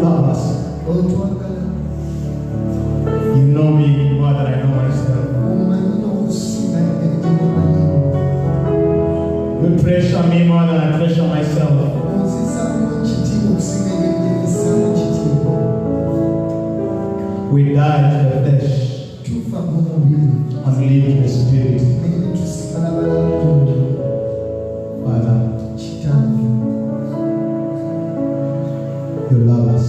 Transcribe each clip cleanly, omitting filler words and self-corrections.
love us. You know me more than I know myself. You treasure me more than I treasure myself. We died to the flesh and live in the spirit. Father, you love us.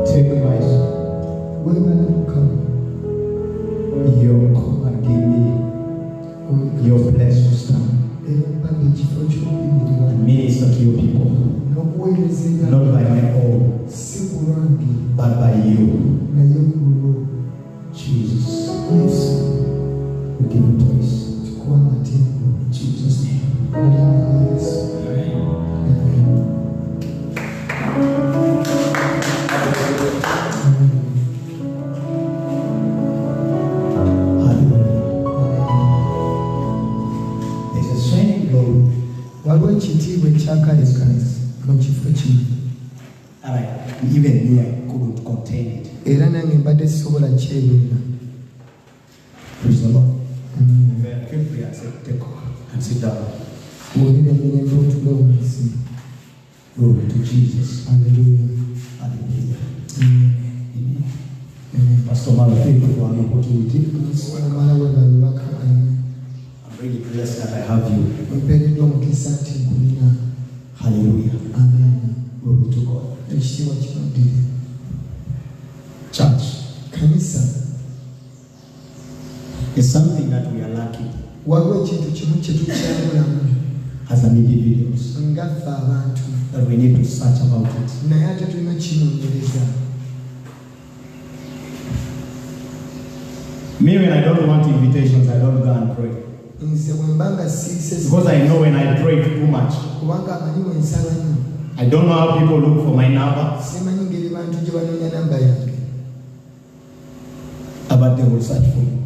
Take my yoke and give me your place to stand. And minister to your people. Not by my own, but by you. Jesus. We give you praise. In Jesus' name. There's a shining glory. Alright, even me, I couldn't contain it. Praise the Lord. Feel free and take and sit down. Glory to Jesus. Hallelujah. Hallelujah. Pastor Mara, thank you for an opportunity. I'm really blessed that I have you. Hallelujah. Amen. Glory to God. Church. It's something that we are lacking as an individuals, that we need to search about it. Me, when I don't want invitations, I don't go and pray. Because I know when I pray too much, I don't know how people look for my number, but they will search for you.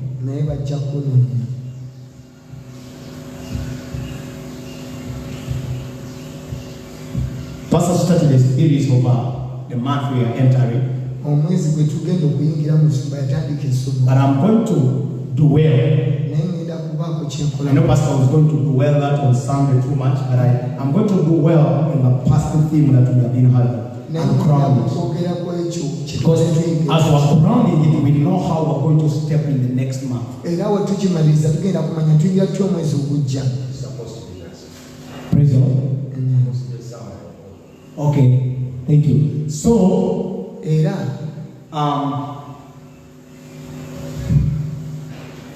Pastor started a series of the month we are entering. But I'm going to dwell. I know Pastor was going to dwell that on Sunday too much, but I'm going to do well in the pastor theme that we have been having. And crowning. Because as we're crowning it, we know how we're going to step in the next month. Praise the Lord. Okay, thank you. So,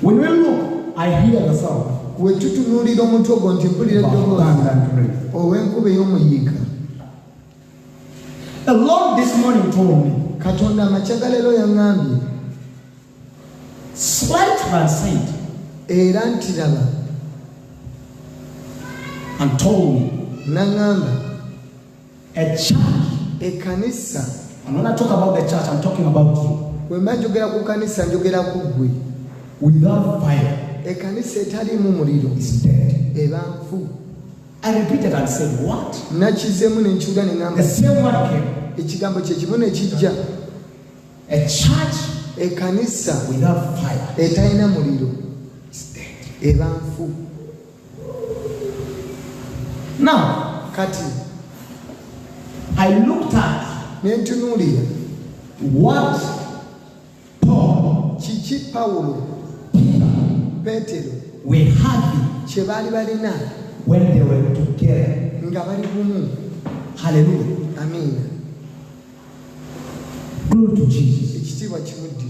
when we look, I hear the sound. The Lord this morning told me, slight transit, and told me, a church, and when I talk about the church, I'm talking about you. Without fire, is dead. I repeated and said, what? The same word came. A church without fire is dead. Now, I looked at what Paul, Peter were having when they were together. Hallelujah. Amen. Glory to Jesus.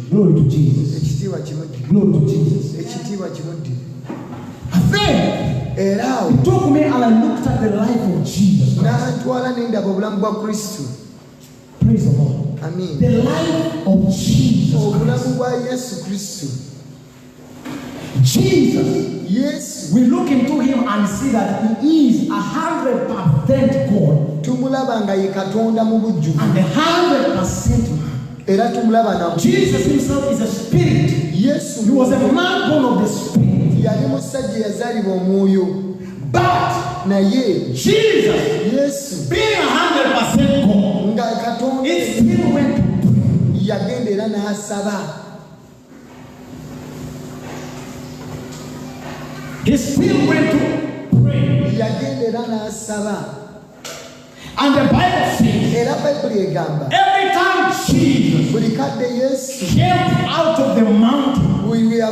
Glory to Jesus. Glory to Jesus. I think it took me and I looked at the life of Jesus Christ. Praise the Lord. Amen. The life of Jesus Christ. Jesus, yes, we look into him and see that he is 100% God and 100% man. Jesus himself is a spirit. Yes, he was a man born of the spirit. But Jesus, being 100% God, he still went to He still went to pray. And the Bible says, every time Jesus came out of the mountain there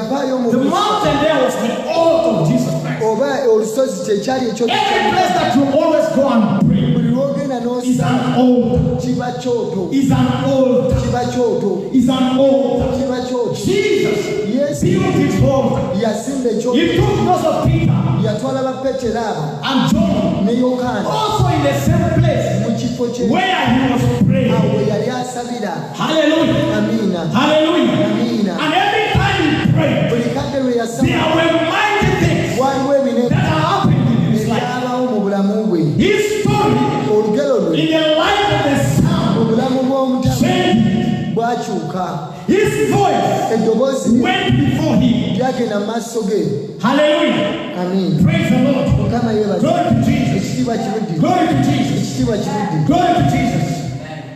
was the altar of Jesus Christ. Every place that you always go and pray is an altar. Is an altar. Is an altar. Jesus built his altar. He took those of Peter and John also in the same place where he was praying. Hallelujah. Hallelujah. And every time he prayed, there were mighty things that are happening in his life. His story in the life of the Son changed. His voice went before him. Hallelujah. Amen. Praise the Lord. Glory to Jesus. Glory to Jesus. Glory to Jesus.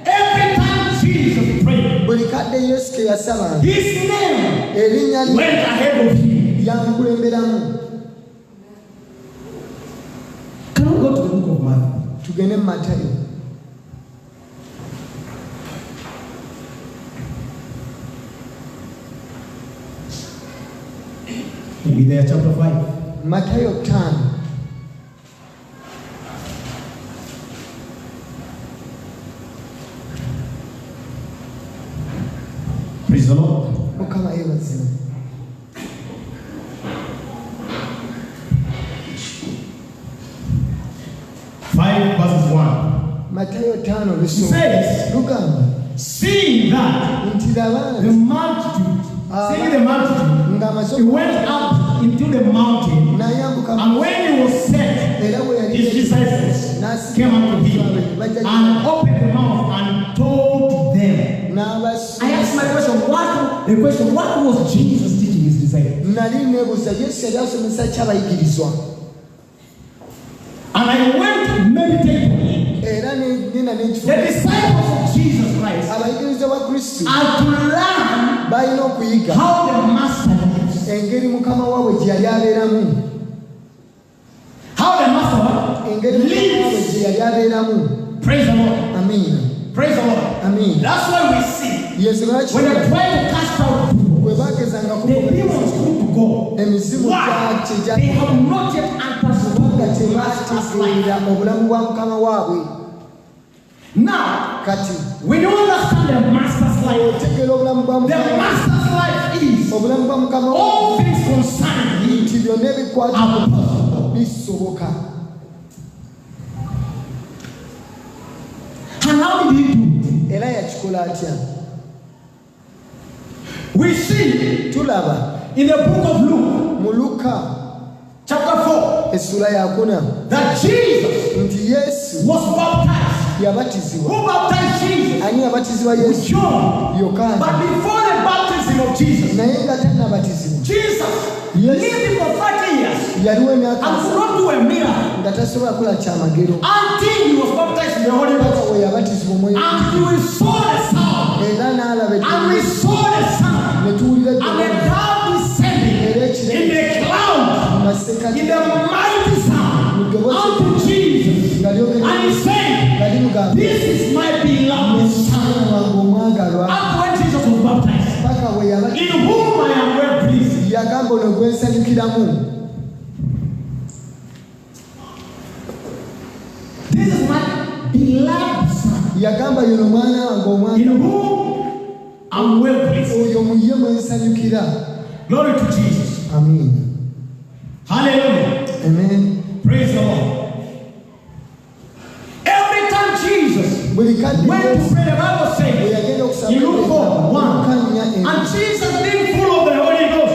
Every time Jesus prayed, his name went ahead of him. Can we go to the book of Matthew? Maybe there, chapter 5. Matthew 10. Praise the Lord. 5 verses 1. Matthew 10 says, seeing that the multitude, he went up into the mountain, and when he was set, his disciples came unto him and opened the mouth and told them. I asked my question, what was Jesus teaching his disciples? And I went to meditate on it. The disciples of Jesus Christ are to learn how the Master lives. How the Master lives. Praise the Lord. Amen. Praise the Lord. Amen. That's why we see when they try to cast out people, the demons want to go. Why? They have not yet entered the Master's life. Now, we don't understand the Master's life. The Master's life is all things concerning him are possible. And how did he do it? We see in the book of Luke, chapter 4, that Jesus was baptized. Who baptized Jesus? With John. But before the baptism of Jesus, Jesus lived for 30 years and could not do a miracle until he was baptized in the Holy Ghost. And we saw the sound, and we saw the sound, and the cloud descending in the cloud, in the mighty sound unto Jesus. And he said, this is my beloved Son. After when Jesus was baptized, in whom I am well pleased. This is my beloved Son, in whom I'm well pleased. Glory to Jesus. Amen. Hallelujah. Amen. Praise the Lord. Every time Jesus went to pray, the Bible says, in Luke 4:1, and Jesus, being full of the Holy Ghost,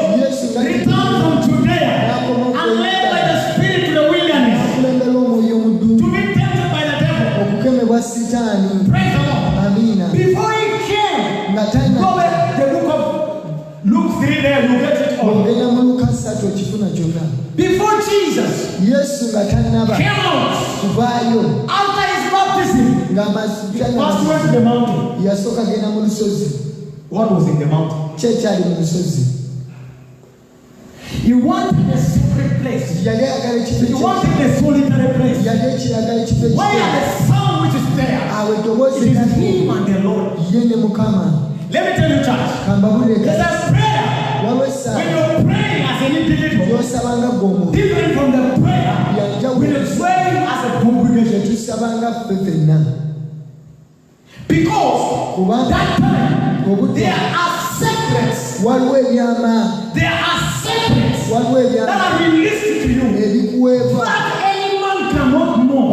returned from Judea and led by the Spirit to the wilderness to be tempted by the devil. Praise the Lord. Before he came, go back the book of Luke 3 there, you get it all. Before Jesus came out after his baptism. First went to the mountain. What was in the mountain? He wanted a secret place. He wanted a solitary place. Where the sound which is there, it is him and the Lord. Let me tell you, church, there's a prayer. When you're praying as an individual, different from the prayer when you're praying as a congregation. Because that time, there are secrets. There are secrets that are released to you that any man cannot know.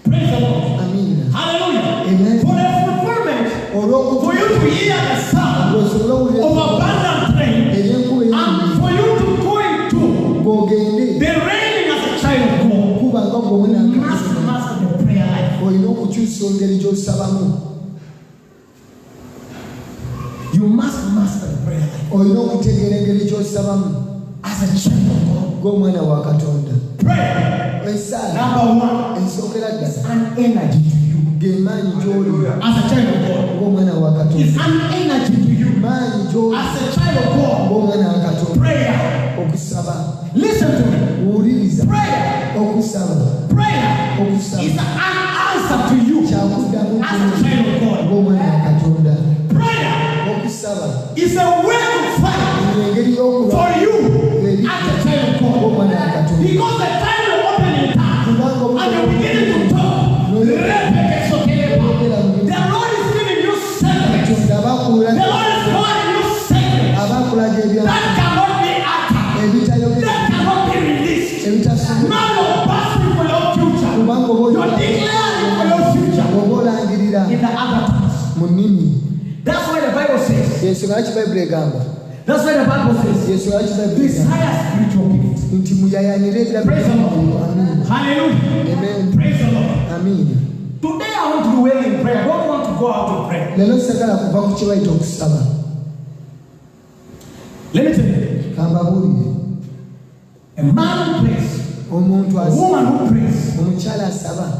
Praise the Lord. Amen. Hallelujah. Amen. For the fulfillment, for you to hear the sound of abundant rain, and for you to go into the reigning as a child of God, you must master the prayer life. You must master the prayer life. As a child of God. Prayer. Number one, is an energy to you. As a child of God. It's an energy to you. As a child of God. Prayer. Listen to me. Prayer. Prayer is an answer to you. As a child of God. Prayer is a way to fight for you as a child of God. Because the time you open your mouth and you're beginning to talk, the Lord is giving you secrets. The Lord is calling you secrets that cannot be uttered, that cannot be released. Now you're passing for your future. You're declaring for your future in the other times. That's why the Bible says. That's why the Bible says. Desire spiritual gifts. Praise the Lord. Hallelujah. Amen. Praise the Lord. Amen. Today I want to do well in prayer. I don't want to go out of prayer. Let me tell you. A man who prays, a woman who prays,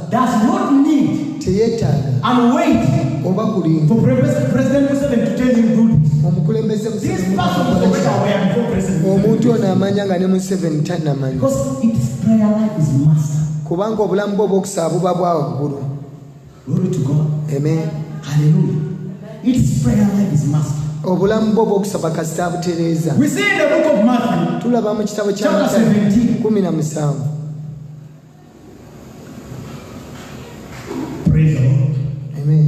does not need and wait for President Museveni to tell him good. This person is already aware before President Museveni. Because its prayer life is master. Glory to God. Amen. Hallelujah. Its prayer life is master. We see in the book of Matthew, chapter 17. Praise the Lord. Amen.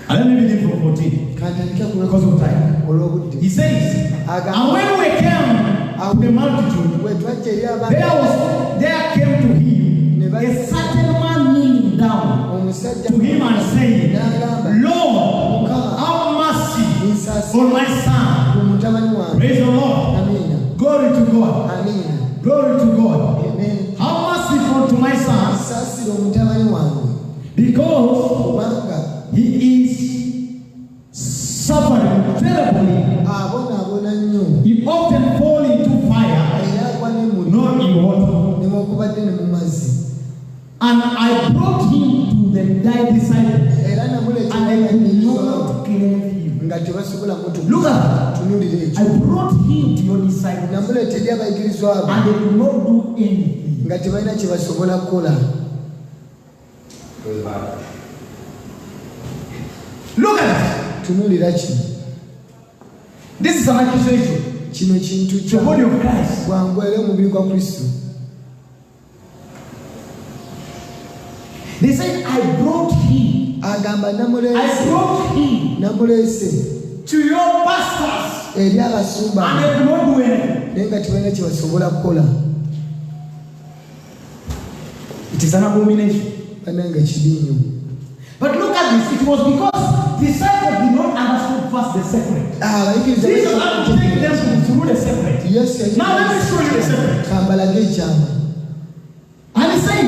And let me begin from 14. Because of time. He says, and when we came to the multitude, there came to him a certain man kneeling down to him and saying, Lord, have mercy on my son. Praise the Lord. Glory to God. Glory to God. Have mercy to my son, because he is suffering terribly. He often falls into fire, not in water. And I brought him to the thy disciples, and they could not clear him. Look at that. I brought him to your disciples, and they could not do anything. Look at that. This is an accusation to the body of Christ. They said, I brought him to your pastors, and they could not do anything. It is an abomination. But look at this. It was because disciples did not understand first the secret. Jesus had to take them through the secret. Now let me show you the secret. And he said,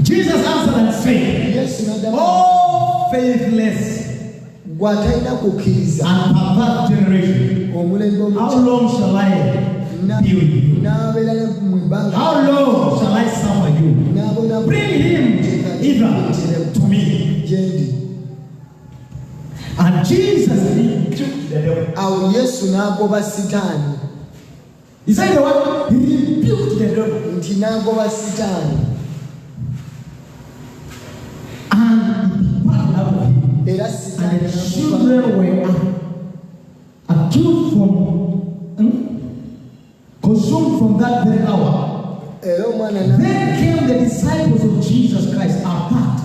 Jesus answered and said, "Oh, faithless and perverse generation, how long shall I be with you? How long shall I suffer you? Bring him hither to me." And Jesus rebuked the devil. He said the word, he rebuked the devil. And he departed out of him. And the children were accused from, consumed from that very hour. Then came the disciples of Jesus Christ apart.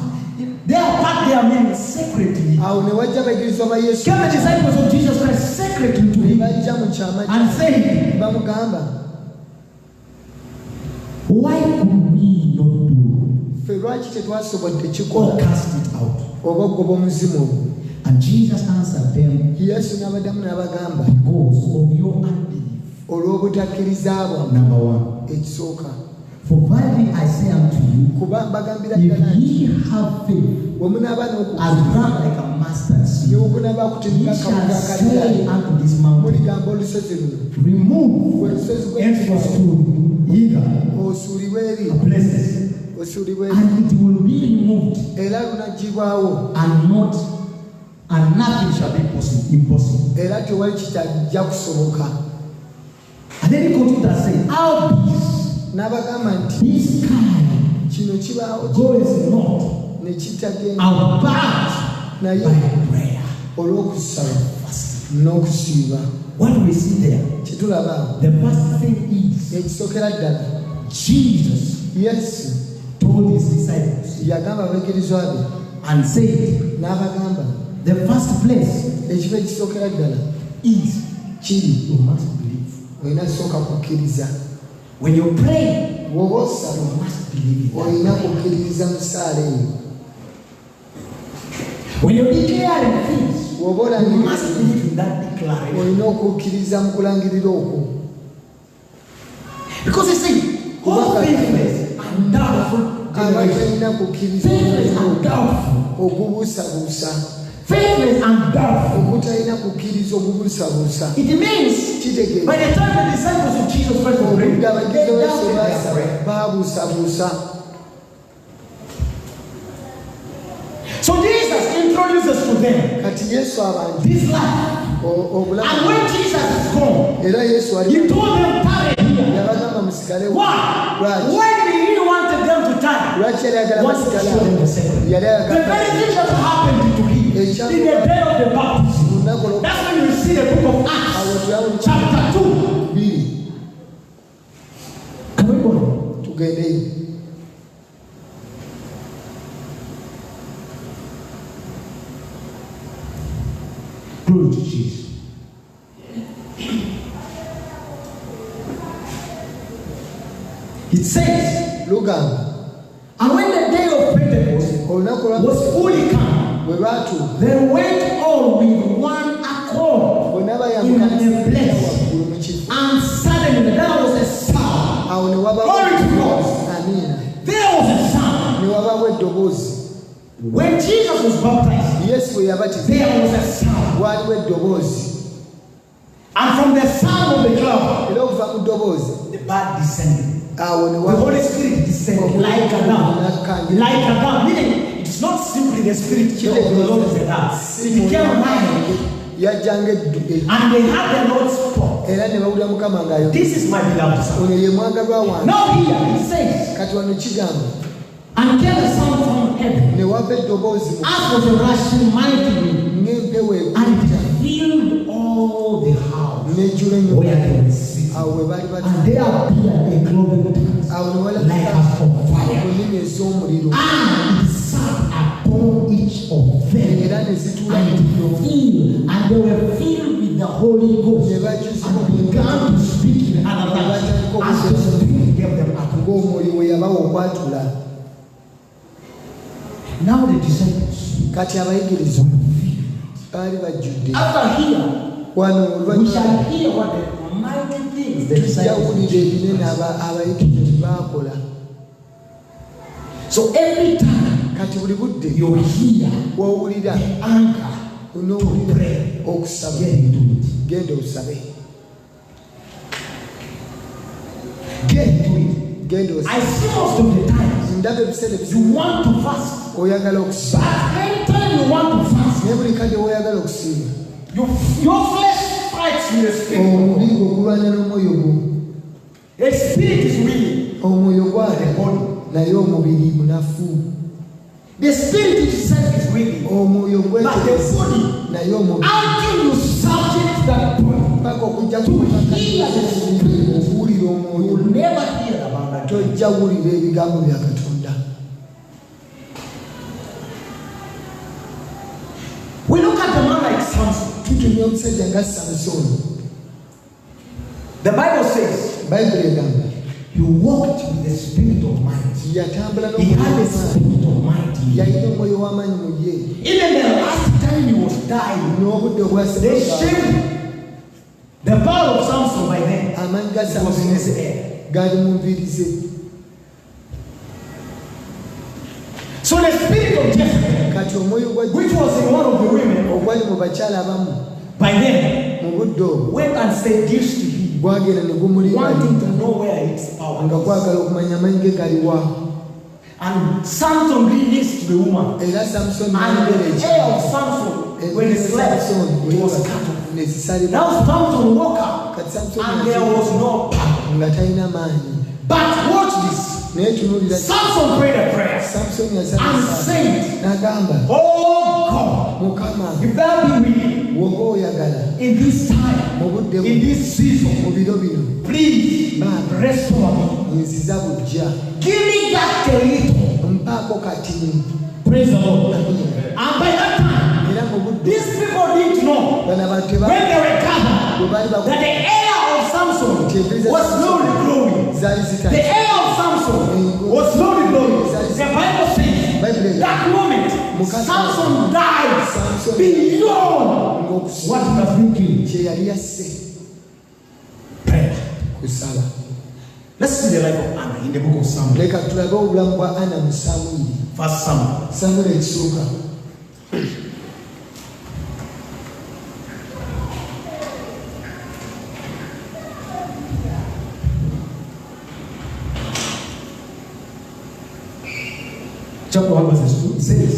They are apart, they are meant secretly. Came the disciples of Jesus Christ secretly to him and said, "Why could we not do or cast it out?" And Jesus answered them, "Because of your unbelief. Number one. For verily I say unto you, if ye have faith as great like a mustard seed, ye shall say unto this mountain, remove henceforth to hither a places, and it will be removed, and nothing shall be impossible." And then he continued and said, "How this kind goes not out by prayer." What do we see there? The first thing is Jesus told his disciples and said, the first place is you must believe. When you pray, you must believe it. When you declare things, you must believe in that declaration. Because you see, all faithless and doubtful generation. Faithless and doubtful. Faithless and doubtful. It means by the time the disciples of Jesus Christ were praying, they doubted their prayer. So Jesus introduces to them this life. And when Jesus is gone, he told them, "Tarry here." Why? When he wanted them to tarry, was to show them the secret. The very thing that happened to him in the day of the baptism. That's when you see the book of Acts, chapter 2. Can we go together? Glory to Jesus. It says, look at, and when the day of Pentecost was fully come, they went all with one accord in a place, and suddenly there was a sound. Glory to God. There was a sound. When Jesus was baptized, there was a sound. And from the sound of the cloud, the bird descended. The Holy Spirit descended like a dove. Like a dove. Meaning, it's not simply the Spirit of the Lord is a dove. It became alive. And they had the Lord's talk. This is my beloved son. Now here it says, and came a sound from heaven, as was a rushing mighty wind, and it filled all the house where they were sitting. And there appeared a cloven tongue like as of fire, and it sat upon each of them, and they were filled with the Holy Ghost, and began to speak in other tongues as the Spirit gave them utterance. Now the disciples, after here, we shall hear what the mighty things the disciples did. So every time you hear the anger, pray, get into it. Get into it. I see most of the times you want to fast, but anytime you want to fast, your flesh fights with the spirit. The spirit is willing, but the body. The spirit itself is willing, but the body, until you subject that body to hear the spirit, you will never hear about that. We look at the man like Samson. The Bible says he walked with the spirit of might. He had the spirit of might. Even the last time he was dying, they shamed the power of Samson by then. It was in his air. So the spirit of Jezebel, which was in one of the women, by then went and seduced him, wanting to know where its power is. And Samson released the woman, and the hair of Samson, when he slept, was cut off. Now Samson woke up, and there was no power. But watch this. Samson prayed a prayer and said, "Oh God, if thou be willing, in this time, in this season, please restore me. Give me that a little." Praise the Lord. And by that time, these people didn't know when they were gathered that the hair of Samson was slowly growing. The hair of Samson was slowly growing. The Bible says that moment Samson died beyond what he was thinking. Prayer. Let's see the life of Anna in the book of Samuel. First Samuel. Chapter 1 verse 2 says,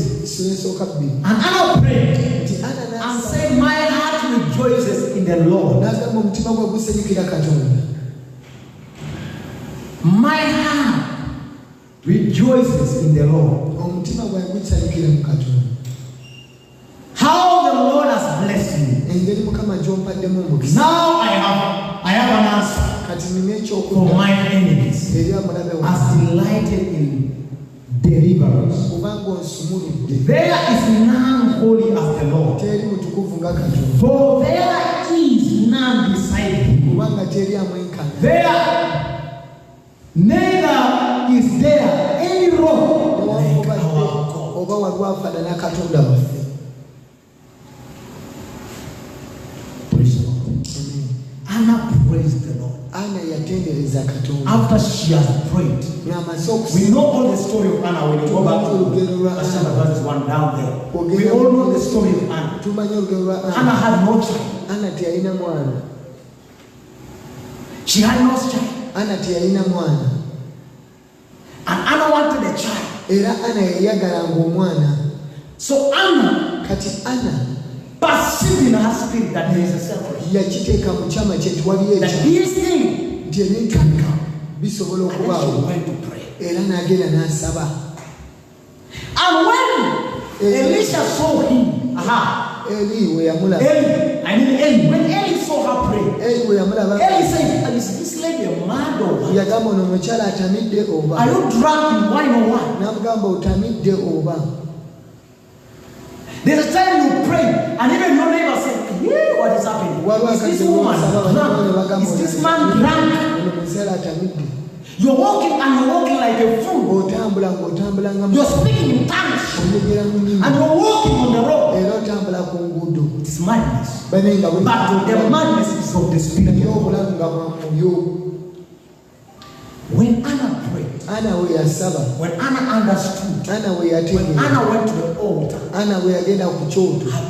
and Anna prayed and said, my heart rejoices in the Lord. My heart rejoices in the Lord. How the Lord has blessed me. Now I have an answer for my enemies, as delighted in deliverance. There is none holy as the Lord, for there is none beside him. There neither is there any rock like our God. Praise the Lord. Anna praised the Lord. After she has prayed, we know all the story of Anna. When you go back to verse 1 down there, we all know the story of Anna. Anna had no child. She had no child. And Anna wanted a child. So Anna perceived in her spirit that there is a separation. That these things can come. And she went to pray. And when Elisha saw him, Eli, when Eli saw her pray, Eli said, is this lady a mad or what? Are you drunk in wine or what? There's a time you pray, and even your neighbor said, yeah, what is happening? Is this woman drunk? Is this man drunk? You're walking like a fool. You're speaking in tongues, and you're walking on the road. It's madness. But the madness is of the Spirit. When Anna prayed, When Anna understood, when Anna went to the altar, her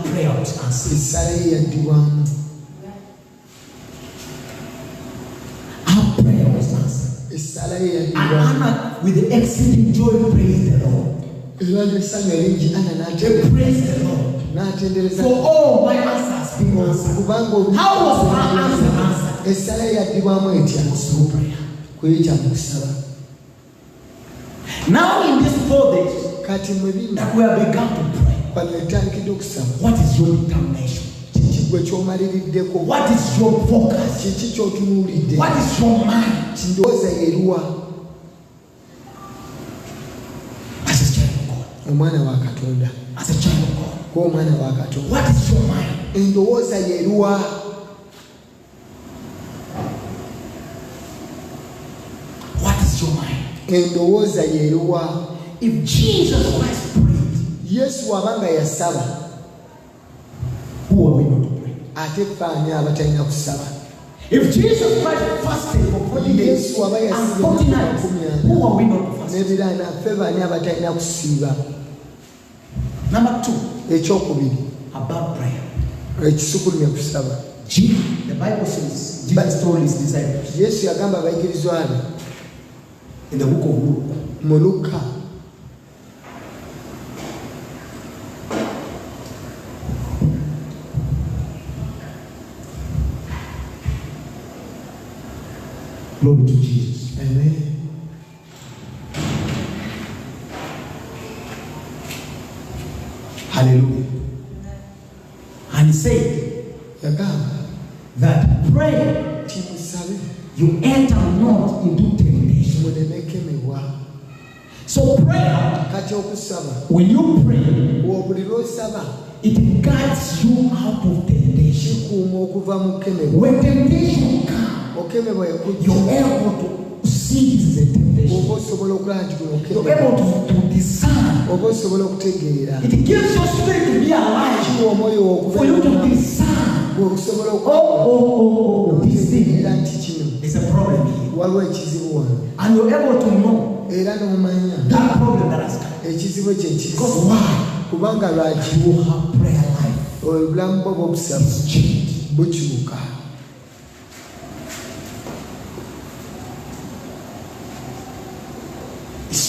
prayer was answered. Her prayer was answered. And Anna, with the exceeding joy, praised the Lord. Praise the Lord. For all my answers being answered. How was my answer answered? It was through prayer. Now in these 4 days that we have begun to pray, what is your determination? What is your focus? What is your mind? As a child of God. As a child of God. What is your mind? What is your mind? If Jesus Christ prayed, who are we not to pray? If Jesus Christ fasted for 40 days and 40 nights, who are we not to fast? Number 2, about prayer. The Bible says Jesus told his disciples in the book of Luke. Glory to Jesus. Amen. Hallelujah. And he said that pray you enter not into temptation. So prayer, when you pray, it guides you out of temptation. When temptation comes, you're able to see this is a temptation. You're able to discern. It gives your spirit to be alive for you to discern. This thing is a problem here. And you're able to know that problem that has come. Because why? You have prayer life. It's changed. It's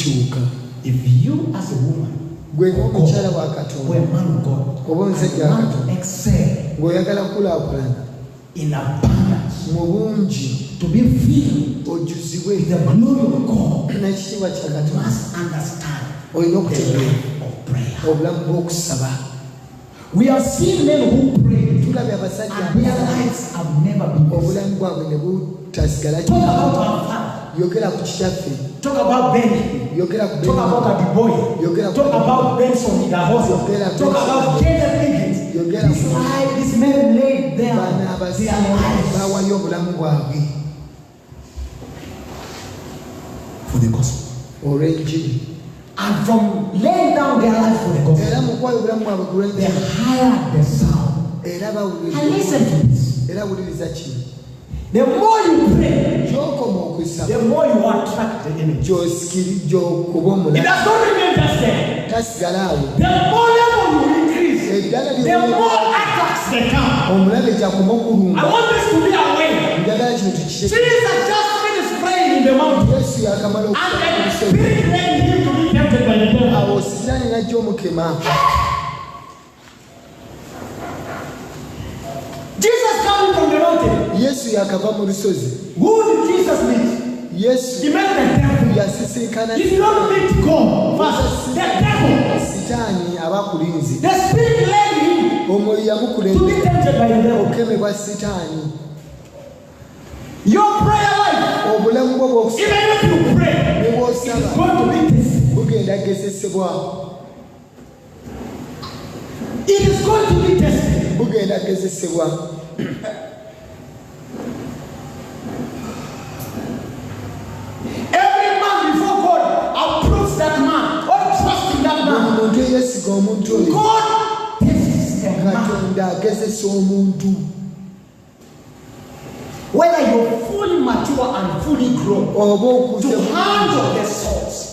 changed. If you as a woman, or a man of God, want to excel in abundance, to be filled with the glory of God, you must understand the life of prayer. We have seen men who pray and their lives have never been the Talk about our father. Talk about Benny. Talk about Adeboye. Talk about Benson in the house. Talk about Kenneth Higgins. This life, this man laid there their lives for the gospel. And from laying down their life for the gospel, they hired the sound. And listen to this. The more you pray, the more you attract the enemy. It does not remain just there. The more level you increase, the more attacks they come. I want this to be aware. Jesus just finished praying in the mountain, and the spirit led him to be tempted by the devil. Jesus coming from the mountain. Who did Jesus meet? He met the devil. He did not meet God first. The devil. The spirit led him to be tempted by the devil. Your prayer life, even if you pray, it is going to be tested. It is going to be tested. Every man before God approves that man or trusts in that man. God tests the man. Whether you're fully mature mature and fully grown to handle the souls.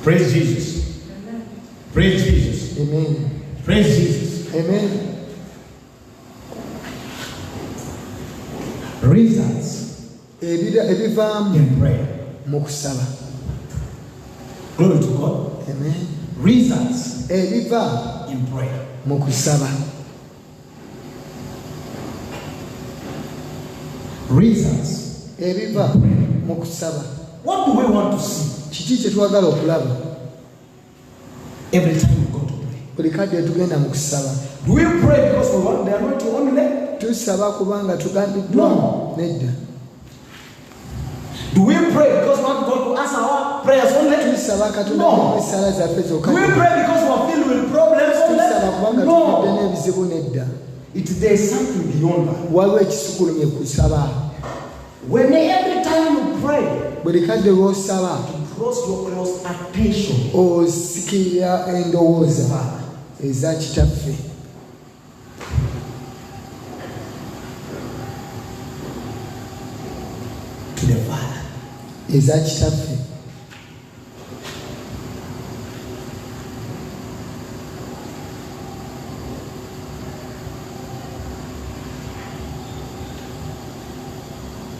Praise Jesus. Amen. Praise Jesus. Amen. Praise Jesus. Amen. Results in prayer. Glory to God. Amen. Results in prayer. Results. What do we want to see? Every time we go to pray. Do we pray because we want the anointing only? No. Do we pray because we want God to answer our prayers only? No. Do we pray because we are filled with problems only? No. There is something beyond that. When every time you pray, cross your close attention to the Father.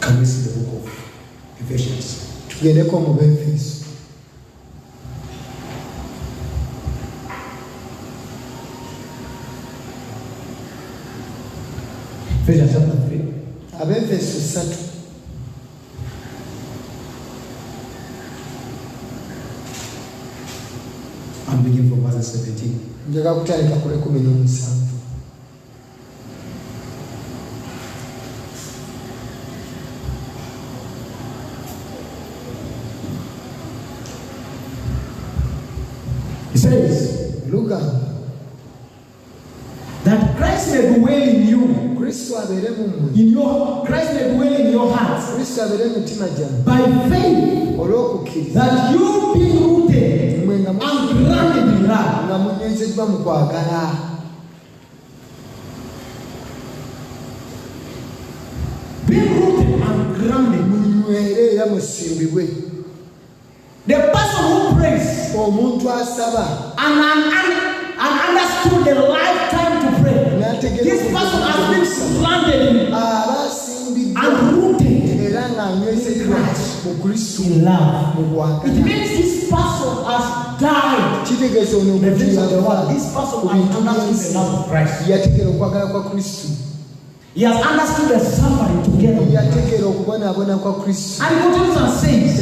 Can we see the book of Ephesians? Tugendeko mu Efeso. Ephesians chapter 3. Abefeso 3. I'm beginning from verse 17. Njaga kutandika ku 17. He says, look that Christ may dwell in you. Christ may dwell in your hearts. By faith, that you being rooted and grounded in love. Being rooted and grounded. The person who prays and understood the lifetime to pray, this person has been planted and rooted in Christ, in love. It means this person has died. The things of the world. This person has understood the love of Christ. He has understood the suffering together. And he continues and says,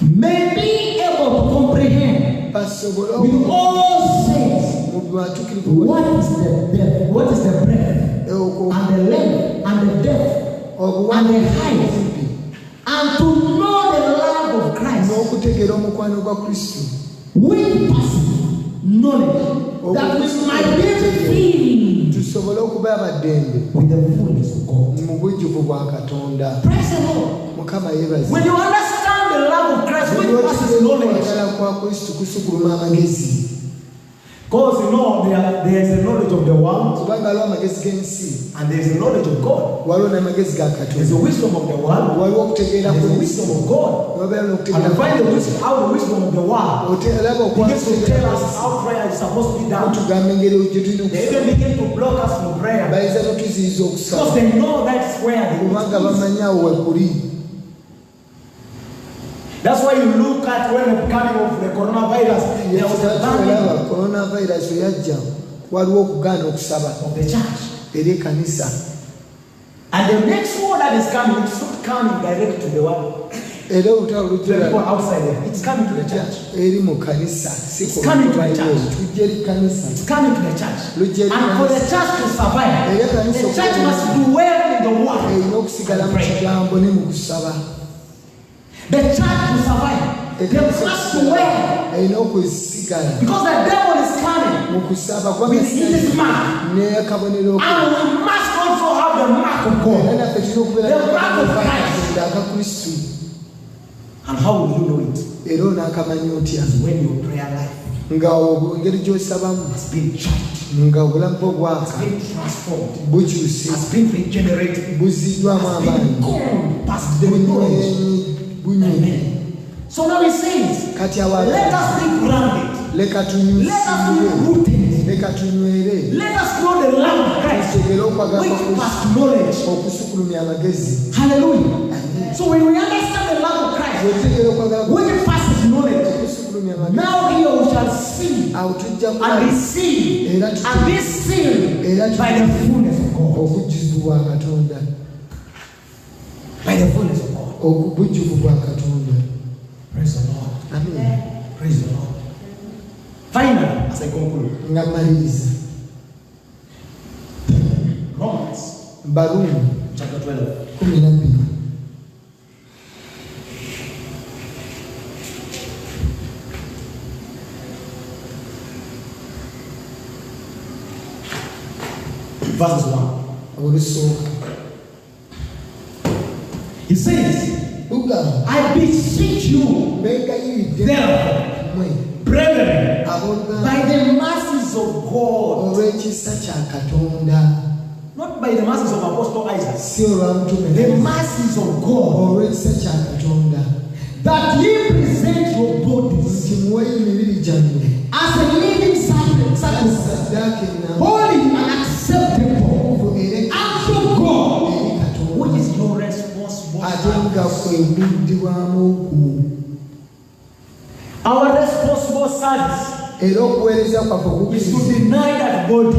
may be able to comprehend with all saints what is the depth, what is the breadth, and the length, and the depth, and the height, and to know the love of Christ, with passive knowledge, that we might be filled with the fullness of God. Praise the Lord. When you understand the love of Christ, which passes knowledge, because you know there is a knowledge of the world and there is a knowledge of God. There is a wisdom of the world and there is a wisdom of God. And we find the wisdom of the world begins to tell us how prayer is supposed to be done. They even begin to block us from prayer because they know that's where they want to. That's why you look at when the coming of the coronavirus, there was a banning of the church. And the next word that is coming, it's not coming direct to the world. To the people outside there. It's coming to the church. It's coming to the church. It's coming to the church. And for the church to survive, the church must do well in the world. The church to survive, they must wear. Because the devil is coming with his mark. And we must also have the mark of God, the mark of Christ. And how will you know it? Is when your prayer life has been changed, has been transformed, has been regenerated, has been gone past the knowledge. Amen. So now he says, let us be grounded, let us be rooted, let us know the love of Christ, which past knowledge. Hallelujah. Amen. So when we understand the love of Christ, which passes knowledge, now here we shall see and receive and be sealed by the fullness of God. By the fullness of God. Praise the Lord. Amen. Praise the Lord. Finally, as I conclude, Romans chapter 12. Verses 1. He says, I beseech you, therefore, brethren, by the mercies of God, not by the mercies of Apostle Isaac, the mercies of God, that ye present your bodies as a living sacrifice, holy and acceptable unto God, which is your responsible service. Our responsible service is to deny that body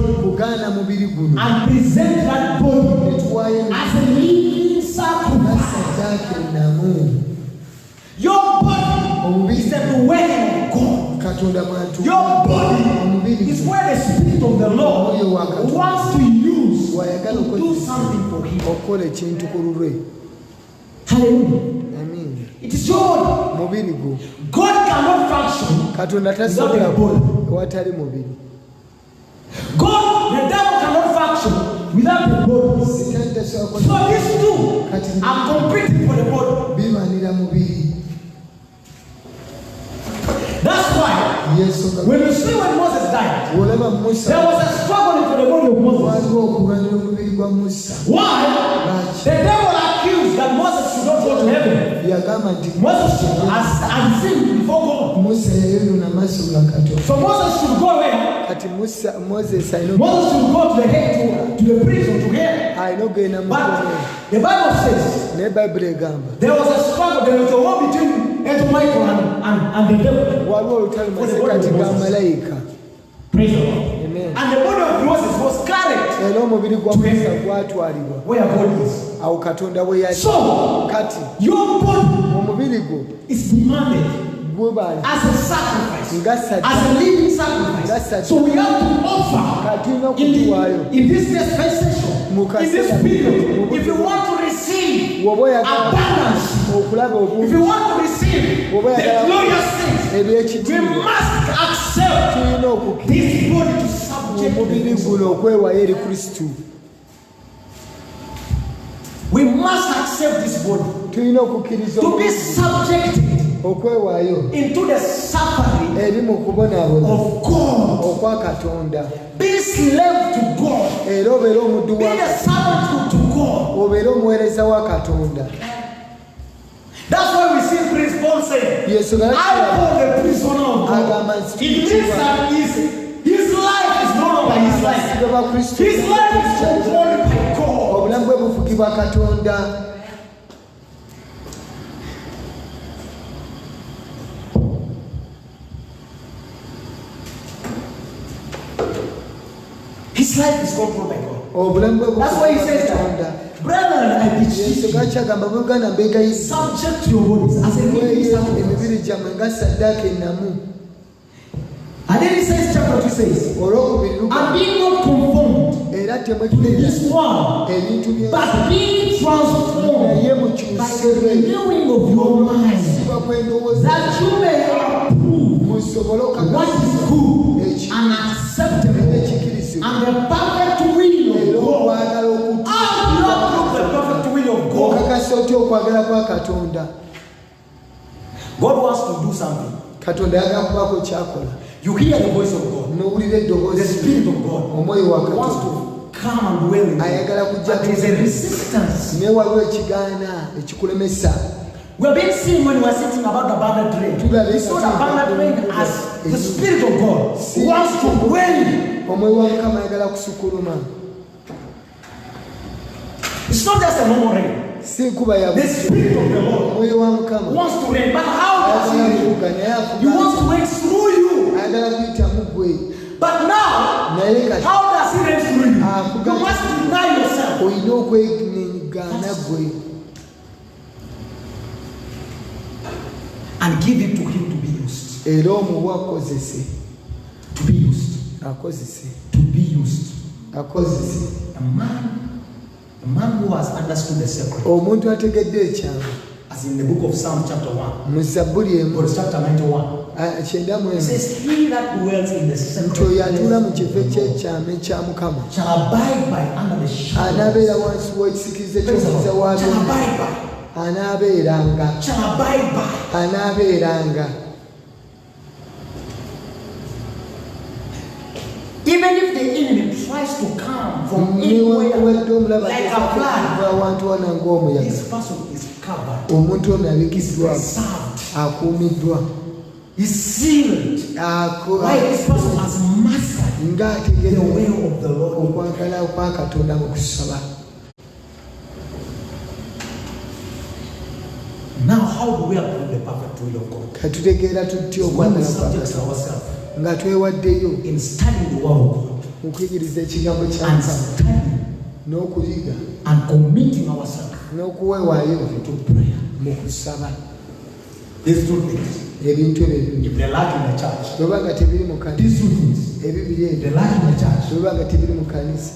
and present that body as a living sacrifice. Your body is the dwelling of God. Your body is where the Spirit of the Lord wants to use to do something for Him. Hallelujah. Amen. It is your body. God cannot function without a body. God, the devil cannot function without the body. So these two are competing for the body. That's why when you see when Moses died, there was a struggle for the body of Moses. Why? The devil accused that Moses should not go to heaven. Moses has sinned before God. So Moses should go where? Moses should go to the head, to the prison, to hell. But the Bible says there was a struggle, there was a war between Michael and the devil. Praise the Lord. Amen. And the body of Moses was carried to heaven, where God is. So, your body is demanded as a sacrifice, as a living sacrifice. So we have to offer in this dispensation, in this period, if you want to receive abundance, if you want to receive the glorious things, we must accept this body to subject to. We must accept this body to be subjected into the suffering of God. Be slave to God. Be the servant to God. That's why we see Prince Paul saying, I Paul the prisoner of God. It means that his life is no longer his life. His life is controlled by God. His life is controlled by God. That's why he says that, brethren, I beseech you, subject to your bodies as a living sacrifice. And then he says, chapter 2 says, and be not conformed to this world, but be transformed by the renewing of your mind, that you may approve what is good and acceptable and the perfect will of God. How do you approve the perfect will of God? Kigasa otya okwagala kwa Katonda. God wants to do something. Katonda yagala kubaako kyakola. You hear the voice of God. N'owulira eddoboozi. The Spirit of God Omwoyo wa wants Katonda to come and dwell in you. ayagala kujja. But there is a resistance. Naye waliwo ekigaana ekikulemesa. We have been seeing when we are sitting about the abundant rain. It's not abundant rain as the Spirit of God wants to dwell in. Omwoyo wa Mukama ayagala kusukuluma. It's not just a normal rain. Si nkuba ya The Spirit of the Lord Omwoyo wa Mukama wants to rain. But how does He rain? He wants to rain through you. ayagala kuyitamu gwe. But now, Naye kati how does He rain through you? You must deny yourself. olina okwegaana gwe And give it to Him to be used. era omuwa akozese. To be used. Akozese. To be used. Akozese. A man who has understood the secret. Omuntu ategedde ekyama. As in the book of Psalm chapter 1. Mu Zabbuli emu. Or chapter 91. It says, he that dwells in the secret nti oyo atuula mu kifo ky'ekyama ekya Mukama shall abide by under the shadow. anaabeera wansi w'ekisikizo ky'omukiza wa Shall Katonda. abide by. Anaabeeranga. Shall abide by. Anaabeeranga. Even if the enemy tries to come from anywhere like a flood, this person is covered. Omuntu ono abikiddwa, akuumiddwa. He's sealed. Why this person has mastered the way of the Lord. Okwagala kwa Katonda mu kusaba. Now, how do we approve the perfect will of God? Katutegeera tutya When we okwagala kwa subject Katonda ourselves nga twewaddeyo in studying the word of God mu kuyigiriza ekigambo kya and Mukama studying n'okuyiga and committing ourselves n'okuweewaayo to prayer. mu kusaba. These two things, Ebintu ebyo if they lack in the church, bwe biba nga tebiri mu kanisa, these two things, ebibiri if they ebyo lack in the church, bwe biba nga tebiri mu kanisa,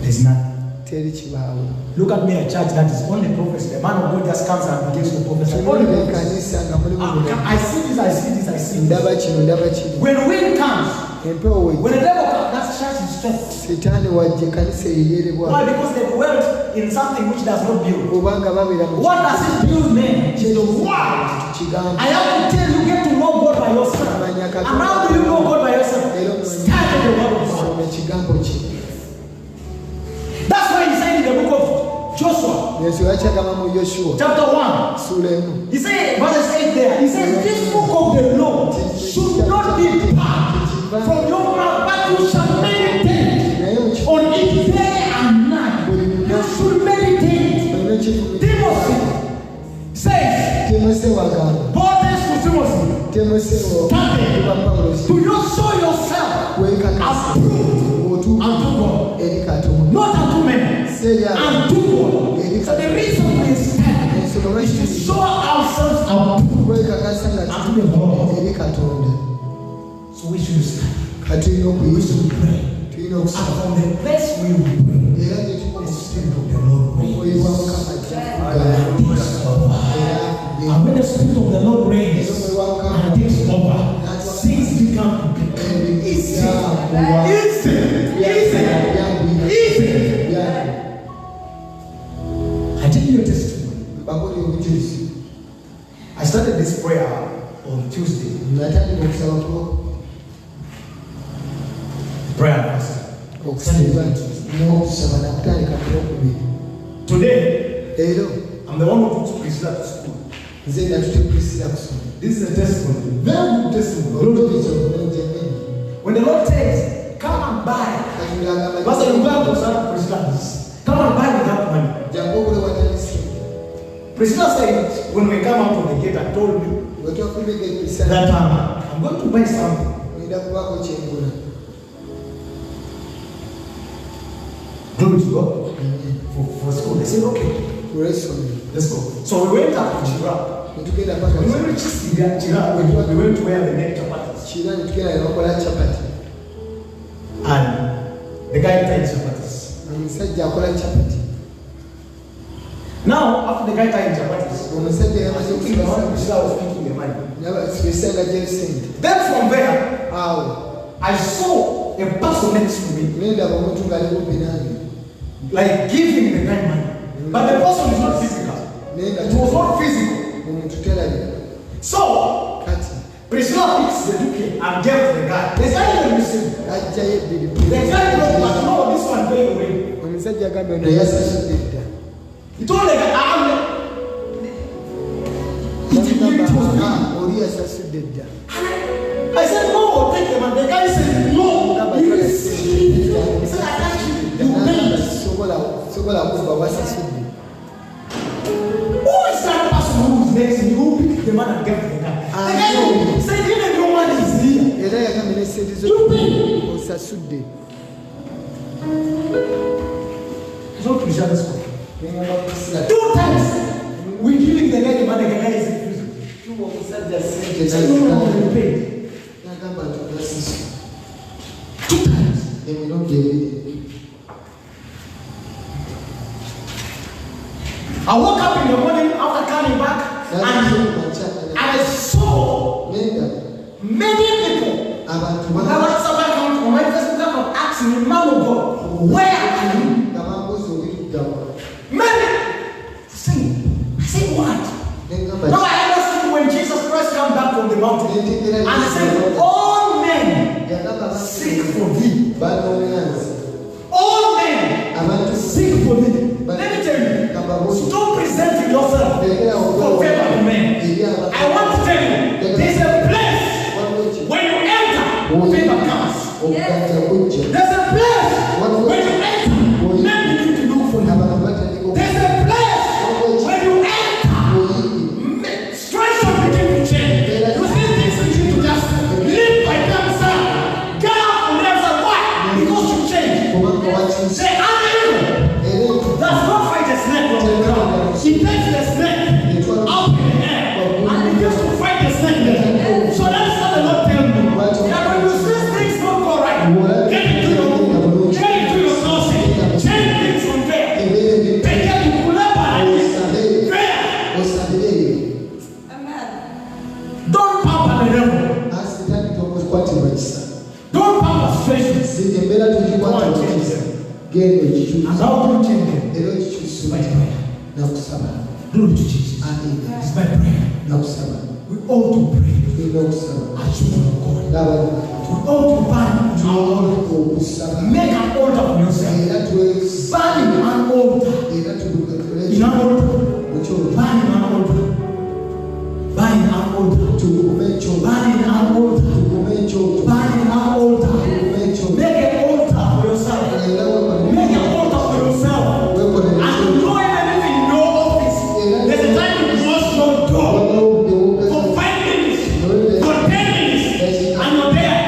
there's nothing. teri kibaawo. Look at me, a church that is only prophecy. The man of God just comes and begins to prophesy. Only Temuli prophecy. kanisa nga mulimu bino. I see this, I see this, I see this. Ndaba kino, ndaba kino. When wind comes, Empewo when wejja, the devil comes, that church is stressed. Setaani wajja kanisa eyeyerebwa. Why? Because they dwelt in something which does not build. Kubanga babeera mu What does it build, man? It's the word. kigambo. I have to tell you, get to know God by yourself. And how do you know God by yourself? Study the word of God. Soma ekigambo kye. That's why he said in the book of Joshua, Yesu yakyagamba mu Yoshuwa chapter 1, ssuula emu. he said, verse 8 there, he said, this book of the law should not depart from your mouth, but you shall meditate Naye mu kifo on it day and night. You should meditate. olina ekifubi Timothy says, Timoseewo agamba. Paul says to Timothy, Timoseewo study kuba Pawulo to not show yourself weekakasa approved ng'otuuka unto God, eri Katonda. not unto men, Seeri abo. unto God. So the reason we stand Ensonga is to lwaki show ourselves approved weekakasa nga unto the Lord. eri Katonda. So we should stand. Kati tulina We okuyiga, should pray. tulina And okusaba. from the place we will pray, Era gye tuba the Spirit of the Lord omwoyo reigns. wa Mukama And takes over. when the Spirit of the Lord reigns and takes over, things become easy. Easy. I tell you a testimony. Mbagula obujulizi. I started this prayer on Tuesday. Natandika okusaba ko Prayer and fasting. okusaba n'okusaba nakutandika ku Lwokubiri. Today, Leero I'm the one who took Priscilla to school. nze natute Priscilla ku ssomero. This is a testimony. Very good testimony. Olujulizi obulungi ennyo. When the Lord says, come and buy. Katonda agamba Pastor, you go to start Priscilla this. Come and buy without money. jangu obule watandise. Priscilla said, when we come out of the gate, I told you Bwe twafulumika Priscilla that I'm going to buy something ngenda kubaako kyengula. Glory to God for school. They said, okay, Olw'essomero. let's go. So we went up to Chira. Ne tugenda paka When we reached Chira, we went to where they make chapatis. Kira ne tugenda ne bakola chapati. And the guy tied chapatis. Omusajja akola chapati. Now, after the guy tied chapatis, Omusajja yamaze Priscilla okusaba was making the money. Priscilla gye sente. Then from there, Awo I saw a person next to me, ne ndaba omuntu ng'ali kumpi nange. like giving the guy money. But the person is not physical. It was not physical. So, Priscilla fixed the Odeke and gave to the guy. The guy didn't receive. The guy wrote, but no, this one going away. He told the guy, I said, no, take them. And the guy said, no, you receive. He said, I can't you. You pay. Who is that person who is next to you? Who picked the man and gave to the guy? The guy said, even no one is here. You pay. It's not Christian school. 2 times we giving the guy the money, the guy is refusing. So no one will pay. 2 times. I woke up in the morning after coming back and I saw many people on my WhatsApp account, on my Facebook account asking me, man of God, where are you? Many. I said, what? Now I understand when Jesus Christ came back from the mountain and said, all men seek for thee. All men seek for thee. Let me tell you, stop presenting yourself for favor to men. I want to tell you, there's a place when you enter, favor comes. There's a place when you enter, men begin to look for you. There's a place when you enter, situation begin to change. You see things begin to just live by themselves. God will never what? Because you change. Say, does not fight a snake from the ground. He takes the snake up in the air and begins to fight the snake there. So that's what the Lord tells me. That when you see things not go right, get into your sources, change things from there. Begin to pull up and prayer. Don't pamper the devil. Don't pamper situations. Go and change them. And how do you change them? By prayer. Glory to Jesus. It's by prayer. We ought to pray. As children of God. We ought to burn our altar. Make an altar for yourself. Burn in an altar. In an altar. Burn in an altar. Burn in an altar. Burn in an altar. Burn in an altar. Make an altar for yourself. Make an altar for yourself. And you know even in your office, there's a time you close your door for 5 minutes, for 10 minutes, and you're there.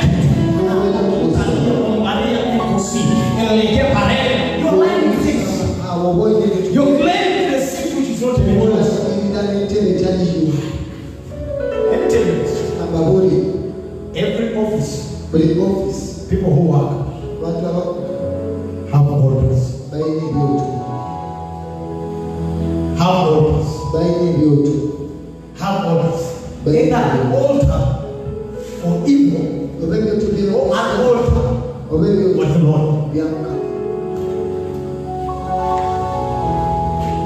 You're lying things. You're claiming the seat which is not in the world. Let me tell you this. Every office, people who work, have orders. Have orders. Have orders. Either an altar for evil or an altar for the Lord.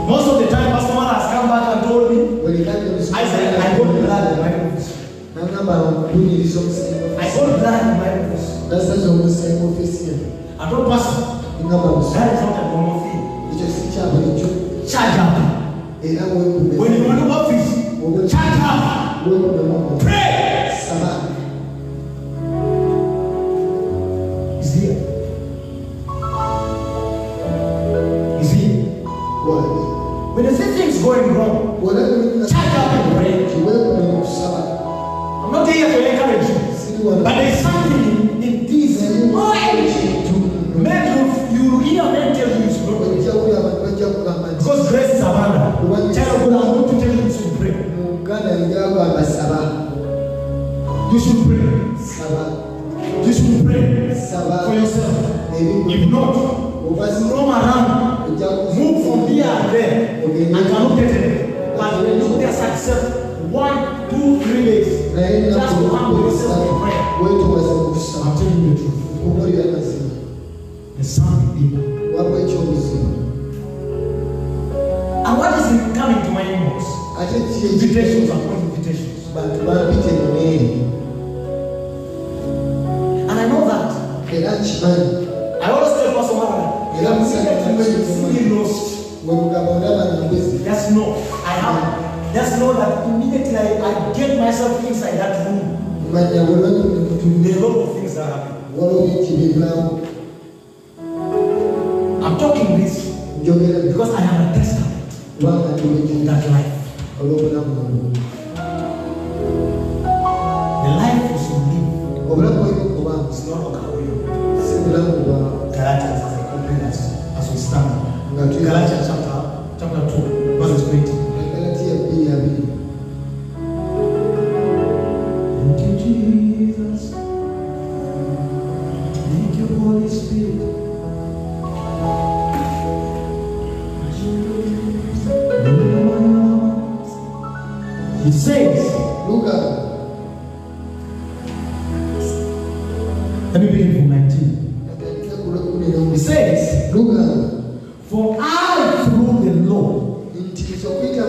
Most of the time, Pastor Man has come back and told me, I said, I got blood in my office. I got blood in my office. I told Pastor, that is not a normal thing. Charge up. When you want to office, charge up. Pray. Is here. Is here. When you see things going wrong, charge up and pray. I'm not here to encourage you, but there's something in this. Men, you hear men tell you it's not because grace is abundant. Child of God, I'm going to tell you to pray. You should pray. You should pray for yourself. If not, roam around, move from here and there, and cannot get it. But when you just accept 1, 2, 3 days, just to humble yourself in prayer. I'm telling you the truth. There's something deeper. And what is coming to my inbox? Invitations upon invitations. And I know that. I always tell Pastor Mara, lost. Just know, just know that immediately I get myself inside that room. There are a lot of things that happen. I'm talking this because I have a testament in that life. The life is to live. It's not Galatians, as I complain as we stand. Galatians chapter 2, verse 20. Thank you, Jesus. Thank you, Holy Spirit. He says, let me begin from 19. He says, for I through the law,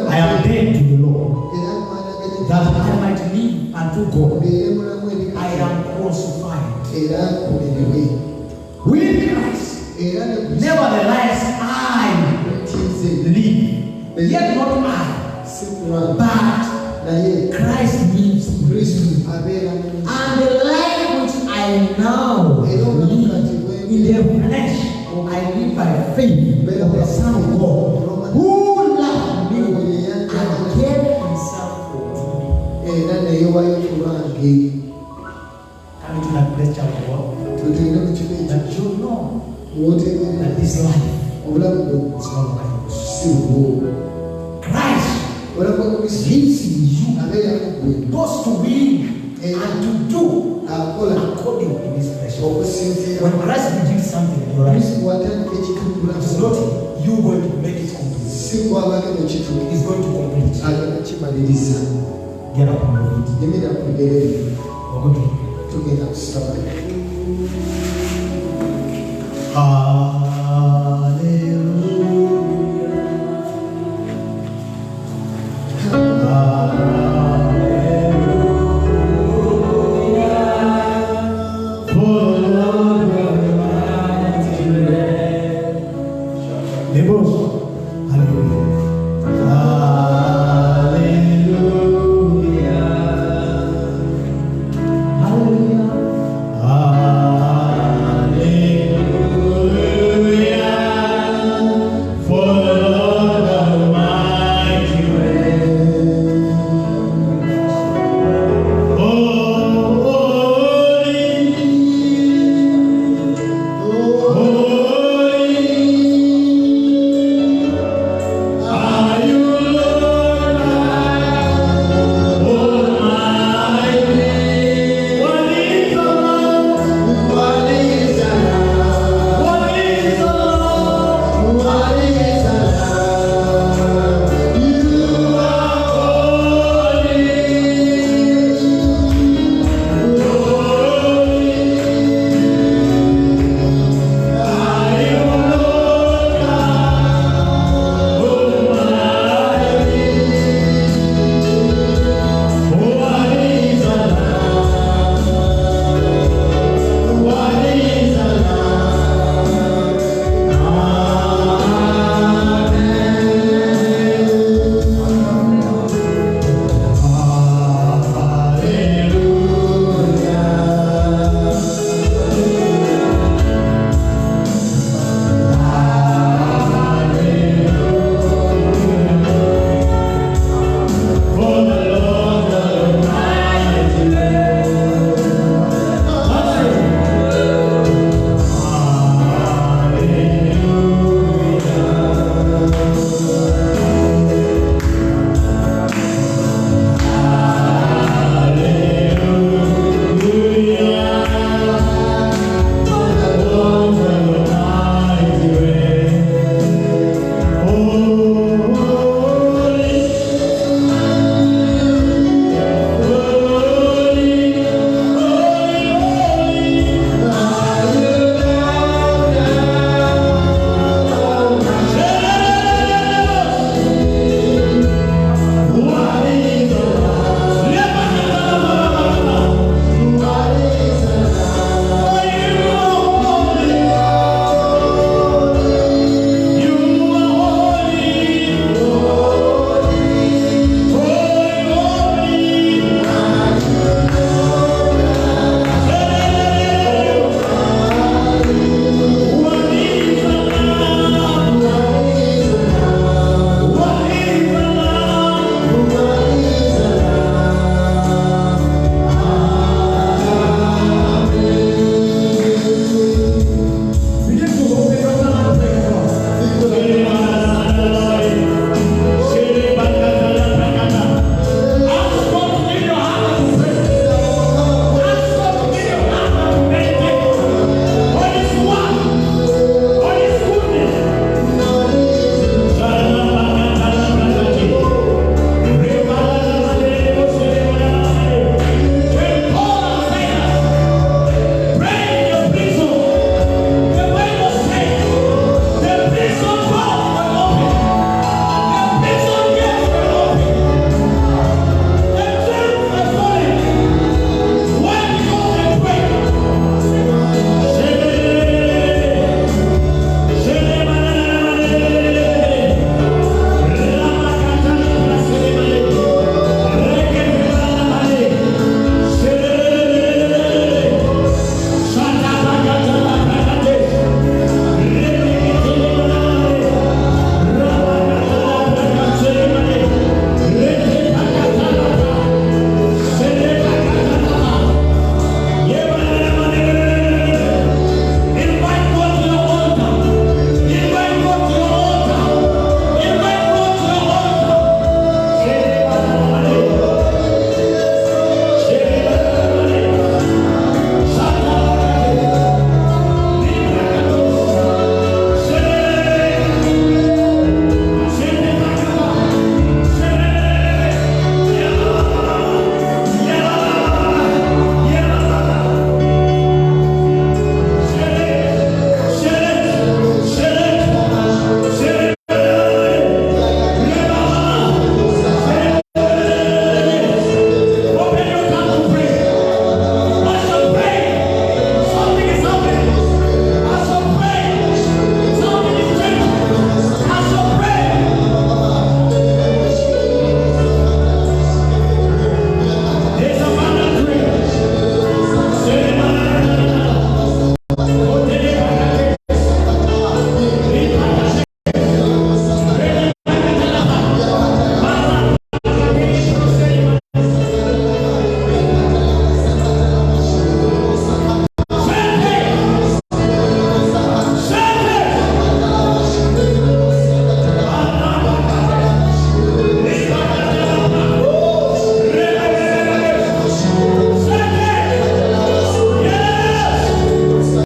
I am dead to the law, that I might live unto God. I am crucified with Christ. Nevertheless, I live, yet not I, but Christ lives in me. And the life which I now live in the flesh, I live by faith of the Son of God, who loved me and gave himself for me. Coming to that place, child of God, that you know that this life is not by Christ lives in you, goes to will and to do according to his pleasure. When Christ begins something in your life, it's not you going to make it complete. He's going to complete. Get up on your feet. We're going to